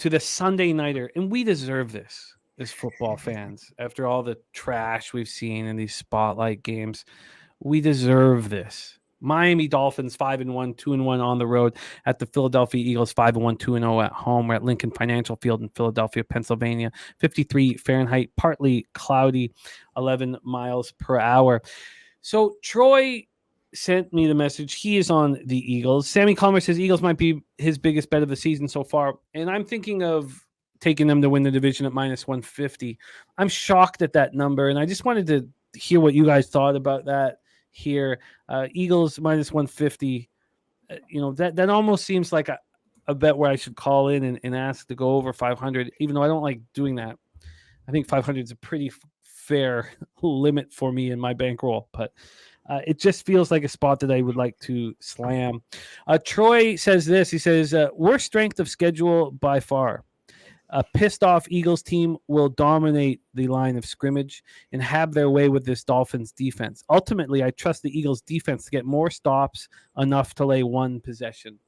to the Sunday nighter, and we deserve this as football fans after all the trash we've seen in these spotlight games. We deserve this. Miami Dolphins 5-1, 2-1 on the road at the Philadelphia Eagles 5-1, 2-0 at home. We're at Lincoln Financial Field in Philadelphia, Pennsylvania. 53 Fahrenheit, partly cloudy, 11 miles per hour. So Troy sent me the message. He is on the Eagles. Sammy Calmer says Eagles might be his biggest bet of the season so far. And I'm thinking of taking them to win the division at minus 150. I'm shocked at that number. And I just wanted to hear what you guys thought about that here. Eagles minus 150. That almost seems like a bet where I should call in and ask to go over 500, even though I don't like doing that. I think 500 is a pretty fair limit for me in my bankroll, but it just feels like a spot that I would like to slam. Troy says this. He says, worst strength of schedule by far. A pissed off Eagles team will dominate the line of scrimmage and have their way with this Dolphins defense. Ultimately, I trust the Eagles defense to get more stops, enough to lay one possession.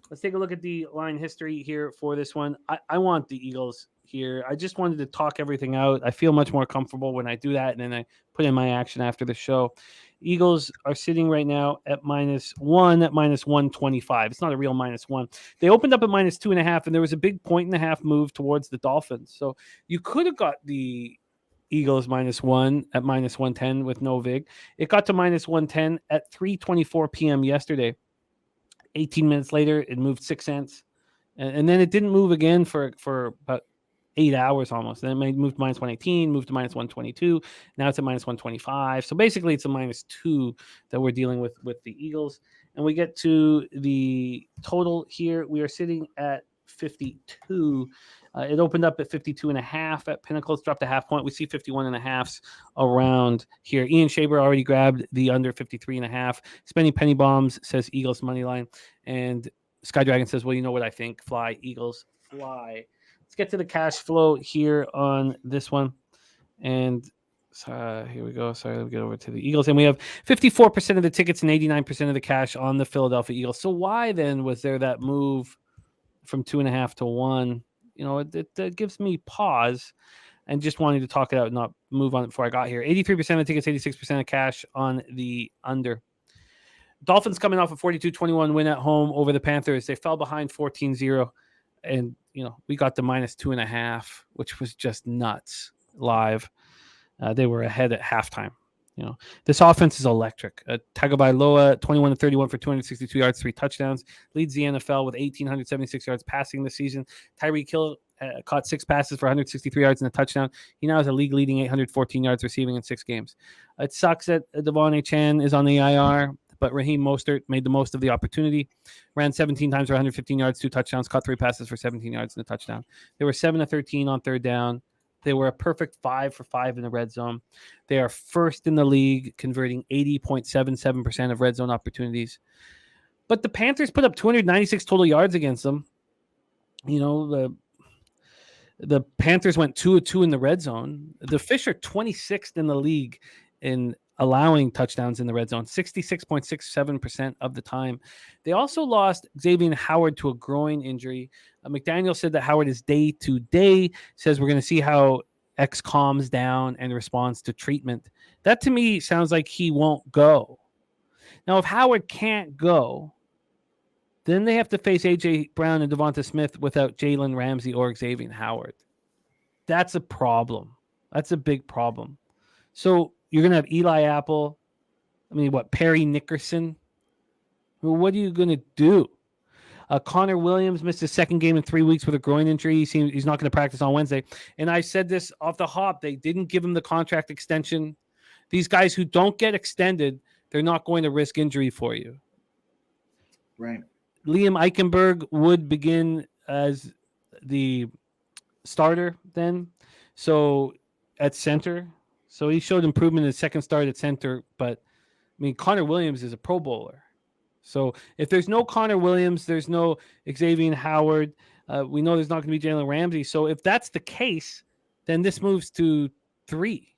Let's take a look at the line history here for this one. I want the Eagles here. I just wanted to talk everything out. I feel much more comfortable when I do that, and then I put in my action after the show. Eagles are sitting right now at -1 at -125. It's not a real -1. They opened up at -2.5, and there was a big 1.5 move towards the Dolphins. So you could have got the Eagles -1 at -110 with no vig. It got to -110 at 3:24 p.m. yesterday. 18 minutes later, it moved 6 cents. And then it didn't move again for about 8 hours almost. Then it moved to -118, moved to -122. Now it's at -125. So basically it's a -2 that we're dealing with the Eagles. And we get to the total here. We are sitting at 52. It opened up at 52.5 at Pinnacle. It's dropped a half point. We see 51.5s around here. Ian Shaber already grabbed the under 53.5. Spenny Penny Bombs says Eagles money line. And Sky Dragon says, well, you know what I think. Fly, Eagles, fly. Let's get to the cash flow here on this one. And here we go. Sorry, let me get over to the Eagles. And we have 54% of the tickets and 89% of the cash on the Philadelphia Eagles. So why then was there that move from 2.5 to 1? It gives me pause and just wanting to talk it out and not move on it before I got here. 83% of the tickets, 86% of cash on the under. Dolphins coming off a 42-21 win at home over the Panthers. They fell behind 14-0. And, we got the -2.5, which was just nuts live. They were ahead at halftime. This offense is electric. Tagovailoa, 21-31 for 262 yards, 3 touchdowns, leads the NFL with 1,876 yards passing this season. Tyreek Hill caught 6 passes for 163 yards and a touchdown. He now has a league-leading 814 yards receiving in 6 games. It sucks that Devon Chan is on the IR, but Raheem Mostert made the most of the opportunity. Ran 17 times for 115 yards, 2 touchdowns, caught 3 passes for 17 yards and a touchdown. They were 7-13 on third down. They were a perfect 5 for 5 in the red zone. They are first in the league, converting 80.77% of red zone opportunities. But the Panthers put up 296 total yards against them. The Panthers went 2 of 2 in the red zone. The Fish are 26th in the league in allowing touchdowns in the red zone, 66.67% of the time. They also lost Xavier Howard to a groin injury. McDaniel said that Howard is day to day, says we're going to see how X calms down and responds to treatment. That to me sounds like he won't go. Now, if Howard can't go, then they have to face A.J. Brown and Devonta Smith without Jalen Ramsey or Xavier Howard. That's a problem. That's a big problem. So you're going to have Eli Apple. Perry Nickerson? What are you going to do? Connor Williams missed his second game in 3 weeks with a groin injury. He's not going to practice on Wednesday. And I said this off the hop. They didn't give him the contract extension. These guys who don't get extended, they're not going to risk injury for you. Right. Liam Eichenberg would begin as the starter then. So at center. So he showed improvement in his second start at center. But, Connor Williams is a Pro Bowler. So if there's no Connor Williams, there's no Xavier Howard. We know there's not going to be Jalen Ramsey. So if that's the case, then this moves to 3,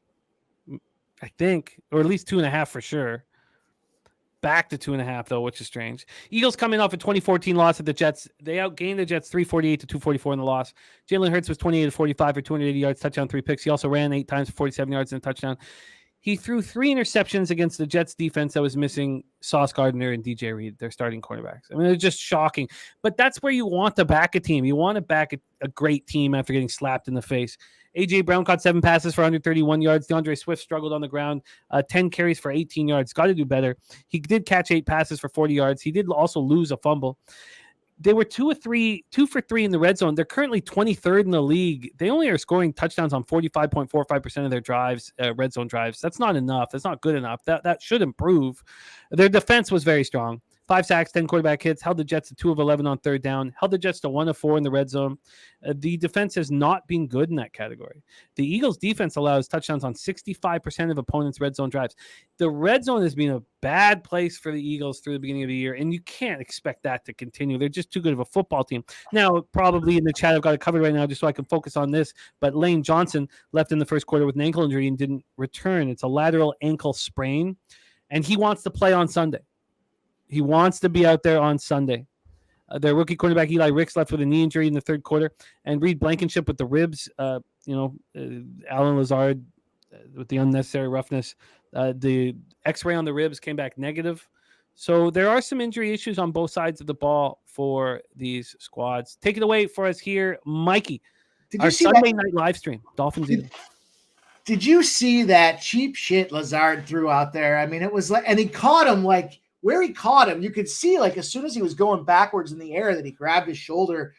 I think, or at least 2.5 for sure. back to 2.5 though, which is strange. Eagles coming off a 2014 loss at the Jets. They outgained the Jets 348 to 244 in the loss. Jalen Hurts was 28 to 45 for 280 yards, touchdown, 3 picks. He also ran 8 times for 47 yards and a touchdown. He threw 3 interceptions against the Jets defense that was missing Sauce Gardner and DJ Reed, their starting cornerbacks. I mean, it's just shocking. But that's where you want to back a team. You want to back a great team after getting slapped in the face. A.J. Brown caught 7 passes for 131 yards. DeAndre Swift struggled on the ground, 10 carries for 18 yards. Got to do better. He did catch 8 passes for 40 yards. He did also lose a fumble. They were 2 for 3 in the red zone. They're currently 23rd in the league. They only are scoring touchdowns on 45.45% of their drives, red zone drives. That's not enough. That's not good enough. That should improve. Their defense was very strong. 5 sacks, 10 quarterback hits, held the Jets to 2 of 11 on third down, held the Jets to 1 of 4 in the red zone. The defense has not been good in that category. The Eagles defense allows touchdowns on 65% of opponents' red zone drives. The red zone has been a bad place for the Eagles through the beginning of the year, and you can't expect that to continue. They're just too good of a football team. Now, probably in the chat, I've got it covered right now just so I can focus on this, but Lane Johnson left in the first quarter with an ankle injury and didn't return. It's a lateral ankle sprain, and he wants to play on Sunday. He wants to be out there on Sunday. Their rookie cornerback Eli Ricks left with a knee injury in the third quarter, and Reed Blankenship with the ribs. Alan Lazard with the unnecessary roughness. The X-ray on the ribs came back negative. So there are some injury issues on both sides of the ball for these squads. Take it away for us here, Mikey. Did our you see Sunday night live stream, Dolphins Eagles. Did you see that cheap shit Lazard threw out there? I mean, it was like, and he caught him like. Where he caught him, you could see like as soon as he was going backwards in the air that he grabbed his shoulder.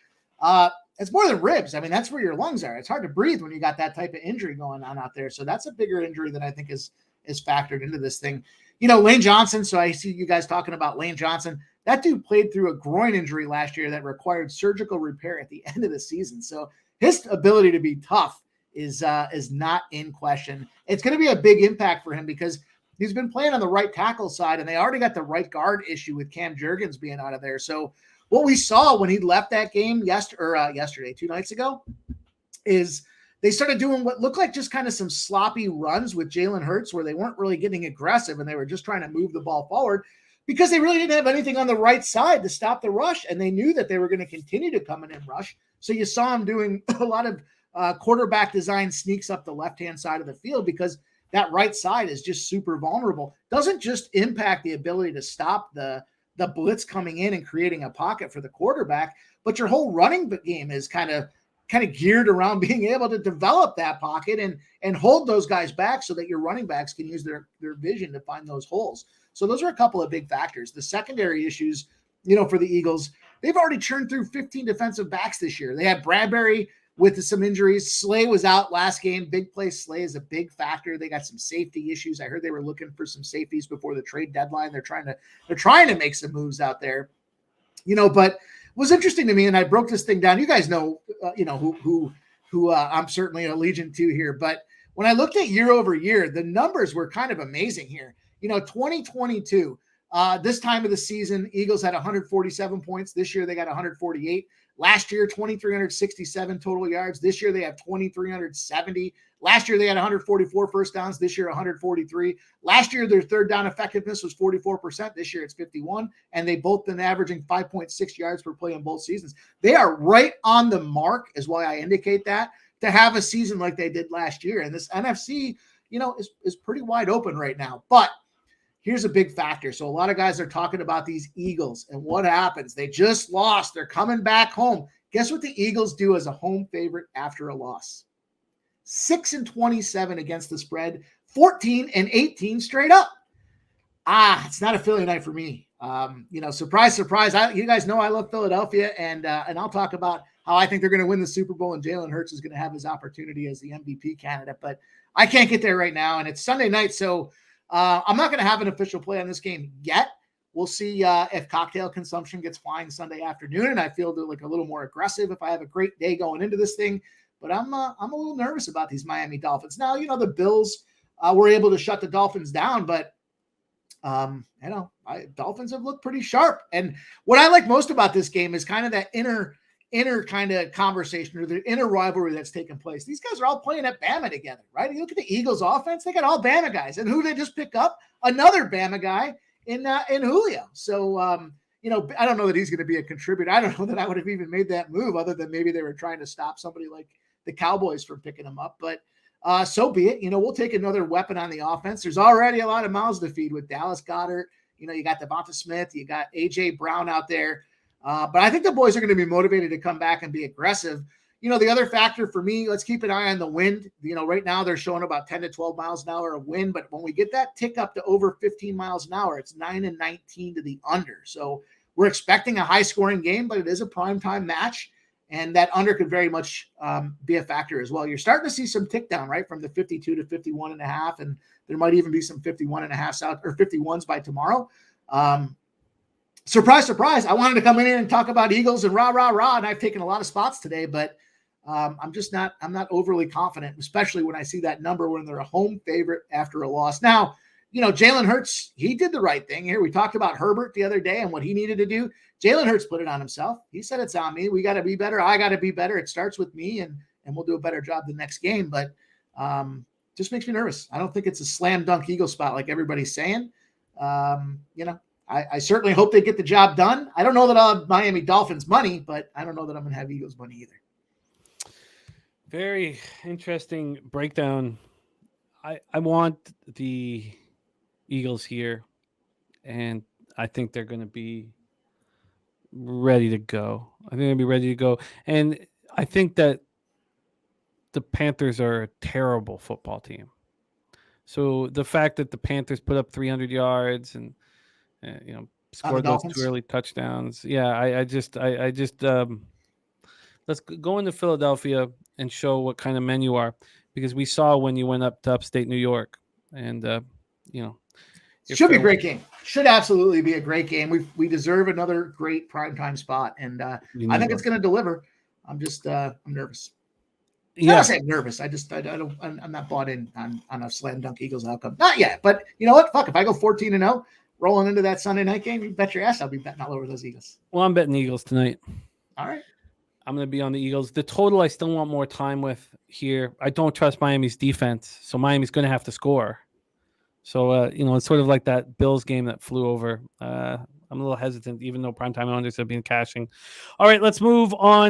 It's more than ribs. I mean, that's where your lungs are. It's hard to breathe when you got that type of injury going on out there. So that's a bigger injury that I think is factored into this thing. Lane Johnson. So I see you guys talking about Lane Johnson. That dude played through a groin injury last year that required surgical repair at the end of the season. So his ability to be tough is not in question. It's going to be a big impact for him because he's been playing on the right tackle side, and they already got the right guard issue with Cam Jurgens being out of there. So what we saw when he left that game yesterday, 2 nights ago, is they started doing what looked like just kind of some sloppy runs with Jalen Hurts where they weren't really getting aggressive and they were just trying to move the ball forward because they really didn't have anything on the right side to stop the rush, and they knew that they were going to continue to come in and rush. So you saw him doing a lot of quarterback design sneaks up the left-hand side of the field because that right side is just super vulnerable. Doesn't just impact the ability to stop the blitz coming in and creating a pocket for the quarterback, but your whole running game is kind of geared around being able to develop that pocket and hold those guys back so that your running backs can use their vision to find those holes. So those are a couple of big factors. The secondary issues, for the Eagles, they've already churned through 15 defensive backs this year. They had Bradbury with some injuries. Slay was out last game. Big play Slay is a big factor. They got some safety issues. I heard they were looking for some safeties before the trade deadline. They're trying to make some moves out there. But it was interesting to me, and I broke this thing down. You guys know, who I'm certainly allegiant to here. But when I looked at year over year, the numbers were kind of amazing here. 2022, this time of the season, Eagles had 147 points. This year they got 148. Last year, 2,367 total yards. This year, they have 2,370. Last year, they had 144 first downs. This year, 143. Last year, their third down effectiveness was 44%. This year, it's 51. And they've both been averaging 5.6 yards per play in both seasons. They are right on the mark, is why I indicate that, to have a season like they did last year. And this NFC, is pretty wide open right now. But here's a big factor. So a lot of guys are talking about these Eagles and what happens. They just lost. They're coming back home. Guess what the Eagles do as a home favorite after a loss? 6-27 against the spread, 14-18 straight up. It's not a Philly night for me. Surprise, surprise. You guys know I love Philadelphia, and I'll talk about how I think they're going to win the Super Bowl and Jalen Hurts is going to have his opportunity as the MVP candidate. But I can't get there right now, and it's Sunday night, so I'm not going to have an official play on this game yet. We'll see if cocktail consumption gets flying Sunday afternoon, and I feel like a little more aggressive if I have a great day going into this thing. But I'm a little nervous about these Miami Dolphins. Now, the Bills were able to shut the Dolphins down, but Dolphins have looked pretty sharp. And what I like most about this game is kind of that inner kind of conversation or the inner rivalry that's taking place. These guys are all playing at Bama together, right? You look at the Eagles offense, they got all Bama guys. And who they just pick up? Another Bama guy in Julio. So I don't know that he's going to be a contributor. I don't know that I would have even made that move, other than maybe they were trying to stop somebody like the Cowboys from picking him up. But so be it. We'll take another weapon on the offense. There's already a lot of mouths to feed with Dallas Goedert. You got Devonta Smith, you got AJ Brown out there. But I think the boys are going to be motivated to come back and be aggressive. The other factor for me, let's keep an eye on the wind. Right now they're showing about 10 to 12 miles an hour of wind, but when we get that tick up to over 15 miles an hour, it's 9-19 to the under. So we're expecting a high scoring game, but it is a primetime match, and that under could very much be a factor as well. You're starting to see some tick down, right, from the 52 to 51.5, and there might even be some 51.5 out or 51s by tomorrow. Surprise, surprise. I wanted to come in here and talk about Eagles and rah, rah, rah. And I've taken a lot of spots today, but I'm not overly confident, especially when I see that number when they're a home favorite after a loss. Now, Jalen Hurts, he did the right thing here. We talked about Herbert the other day and what he needed to do. Jalen Hurts put it on himself. He said, it's on me. We got to be better. I got to be better. It starts with me, and we'll do a better job the next game. But just makes me nervous. I don't think it's a slam dunk Eagle spot like everybody's saying. I certainly hope they get the job done. I don't know that I'll have Miami Dolphins money, but I don't know that I'm going to have Eagles money either. Very interesting breakdown. I want the Eagles here, and I think they're going to be ready to go. And I think that the Panthers are a terrible football team. So the fact that the Panthers put up 300 yards and scored those 2 early touchdowns. Yeah, I just let's go into Philadelphia and show what kind of men you are, because we saw when you went up to upstate New York, and should be a great game. Should absolutely be a great game. We deserve another great primetime spot, and I think it's going to deliver. I'm just I'm nervous. Yeah, I don't say I'm nervous. I'm not bought in on a slam dunk Eagles outcome. Not yet, but you know what? Fuck, if I go 14-0 rolling into that Sunday night game, you bet your ass I'll be betting all over those Eagles. Well, I'm betting Eagles tonight. All right. I'm going to be on the Eagles. The total I still want more time with here. I don't trust Miami's defense, so Miami's going to have to score. So, it's sort of like that Bills game that flew over. I'm a little hesitant, even though primetime owners have been cashing. All right, let's move on